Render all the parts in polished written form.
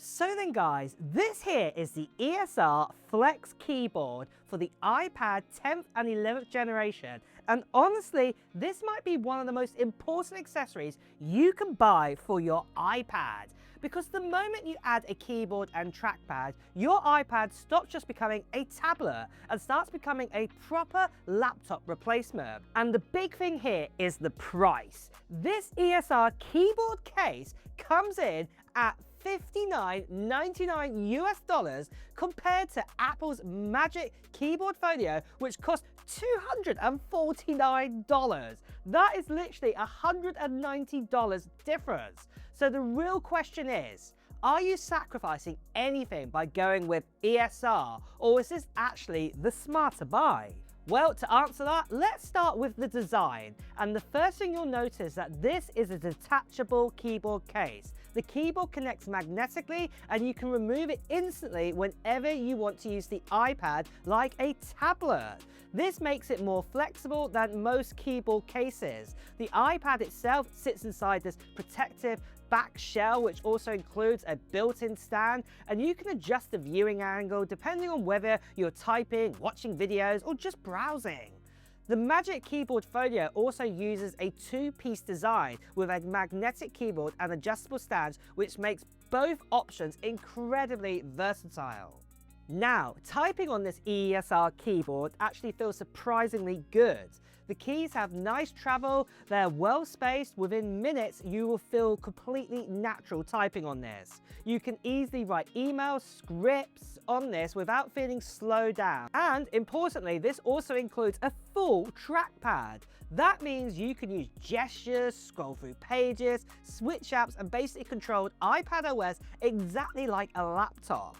So then guys, this here is the ESR Flex keyboard for the iPad 10th and 11th generation. And honestly, this might be one of the most important accessories you can buy for your iPad. Because the moment you add a keyboard and trackpad, your iPad stops just becoming a tablet and starts becoming a proper laptop replacement. And the big thing here is the price. This ESR keyboard case comes in at $59.99 US compared to Apple's Magic Keyboard Folio, which costs $249. That is literally $190 difference. So the real question is, are you sacrificing anything by going with ESR, or is this actually the smarter buy? Well, to answer that, let's start with the design. And the first thing you'll notice that this is a detachable keyboard case. The keyboard connects magnetically and you can remove it instantly whenever you want to use the iPad like a tablet. This makes it more flexible than most keyboard cases. The iPad itself sits inside this protective back shell, which also includes a built-in stand, and you can adjust the viewing angle depending on whether you're typing, watching videos, or just browsing. The Magic Keyboard Folio also uses a two-piece design with a magnetic keyboard and adjustable stands, which makes both options incredibly versatile. Now, typing on this ESR keyboard actually feels surprisingly good. The keys have nice travel, they're well spaced. Within minutes, you will feel completely natural typing on this. You can easily write emails, scripts on this without feeling slowed down. And importantly, this also includes a full trackpad. That means you can use gestures, scroll through pages, switch apps, and basically control iPadOS exactly like a laptop.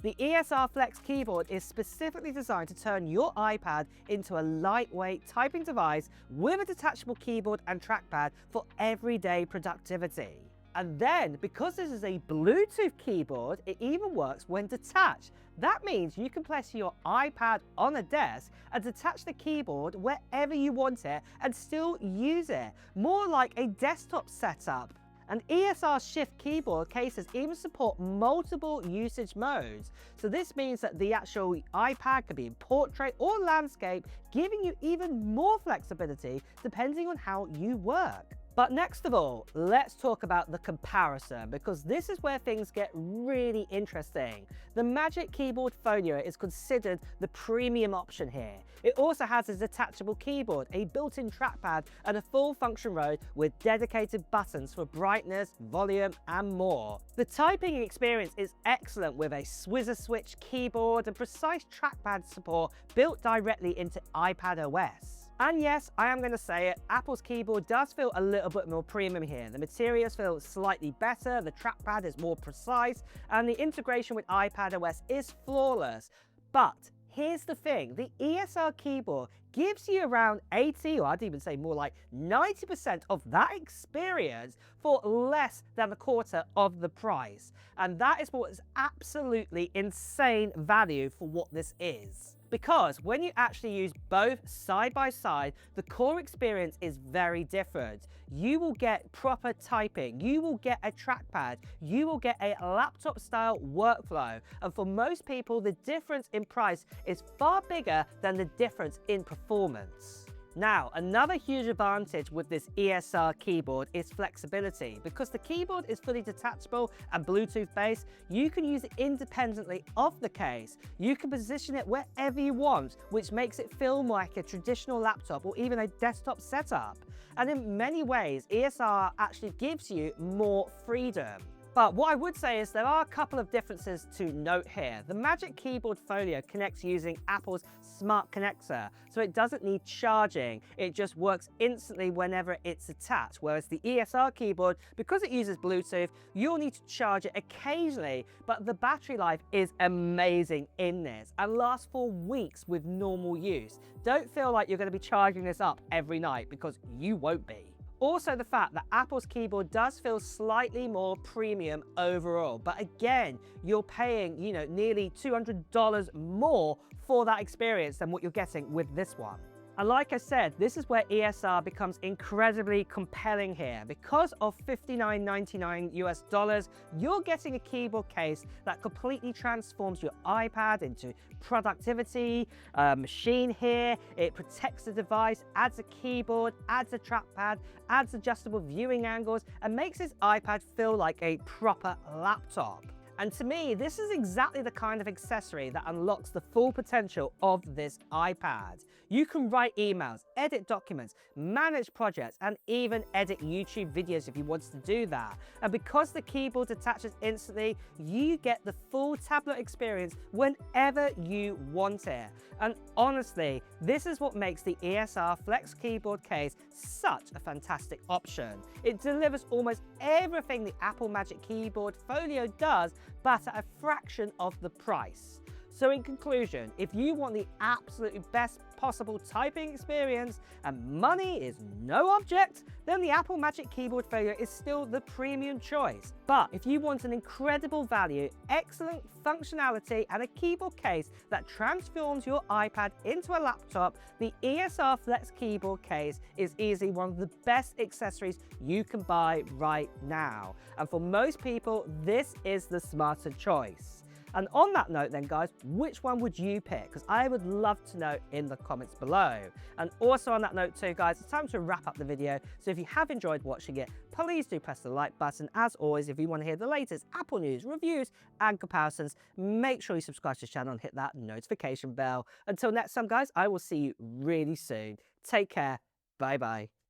The ESR Flex keyboard is specifically designed to turn your iPad into a lightweight typing device with a detachable keyboard and trackpad for everyday productivity. And then, because this is a Bluetooth keyboard, it even works when detached. That means you can place your iPad on a desk and detach the keyboard wherever you want it and still use it, more like a desktop setup. And ESR Shift keyboard cases even support multiple usage modes. So this means that the actual iPad can be in portrait or landscape, giving you even more flexibility depending on how you work. But next of all, let's talk about the comparison, because this is where things get really interesting. The Magic Keyboard Folio is considered the premium option here. It also has a detachable keyboard, a built-in trackpad, and a full function row with dedicated buttons for brightness, volume, and more. The typing experience is excellent with a Swizzer Switch keyboard and precise trackpad support built directly into iPadOS. And yes, I am going to say it, Apple's keyboard does feel a little bit more premium here. The materials feel slightly better, the trackpad is more precise, and the integration with iPadOS is flawless. But here's the thing, the ESR keyboard gives you around 80, or I'd even say more like 90% of that experience for less than a quarter of the price. And that is what is absolutely insane value for what this is. Because when you actually use both side by side, the core experience is very different. You will get proper typing, you will get a trackpad, you will get a laptop style workflow. And for most people, the difference in price is far bigger than the difference in performance. Now, another huge advantage with this ESR keyboard is flexibility. Because the keyboard is fully detachable and Bluetooth based, you can use it independently of the case. You can position it wherever you want, which makes it feel like a traditional laptop or even a desktop setup. And in many ways, ESR actually gives you more freedom. But what I would say is there are a couple of differences to note here. The Magic Keyboard Folio connects using Apple's Smart Connector, so it doesn't need charging. It just works instantly whenever it's attached. Whereas the ESR keyboard, because it uses Bluetooth, you'll need to charge it occasionally, but the battery life is amazing in this and lasts for weeks with normal use. Don't feel like you're going to be charging this up every night, because you won't be. Also, the fact that Apple's keyboard does feel slightly more premium overall, but again, you're paying, nearly $200 more for that experience than what you're getting with this one. And like I said, this is where ESR becomes incredibly compelling here. Because of $59.99 US, you're getting a keyboard case that completely transforms your iPad into productivity machine here. It protects the device, adds a keyboard, adds a trackpad, adds adjustable viewing angles, and makes this iPad feel like a proper laptop. And to me, this is exactly the kind of accessory that unlocks the full potential of this iPad. You can write emails, edit documents, manage projects, and even edit YouTube videos if you wanted to do that. And because the keyboard attaches instantly, you get the full tablet experience whenever you want it. And honestly, this is what makes the ESR Flex keyboard case such a fantastic option. It delivers almost everything the Apple Magic Keyboard Folio does, but at a fraction of the price. So in conclusion, if you want the absolutely best possible typing experience and money is no object, then the Apple Magic Keyboard Folio is still the premium choice. But if you want an incredible value, excellent functionality, and a keyboard case that transforms your iPad into a laptop, the ESR Flex keyboard case is easily one of the best accessories you can buy right now. And for most people, this is the smarter choice. And on that note then guys, which one would you pick? Because I would love to know in the comments below. And also on that note too guys, it's time to wrap up the video. So if you have enjoyed watching it, please do press the like button. As always, if you want to hear the latest Apple news, reviews and comparisons, make sure you subscribe to the channel and hit that notification bell. Until next time guys, I will see you really soon. Take care. Bye bye.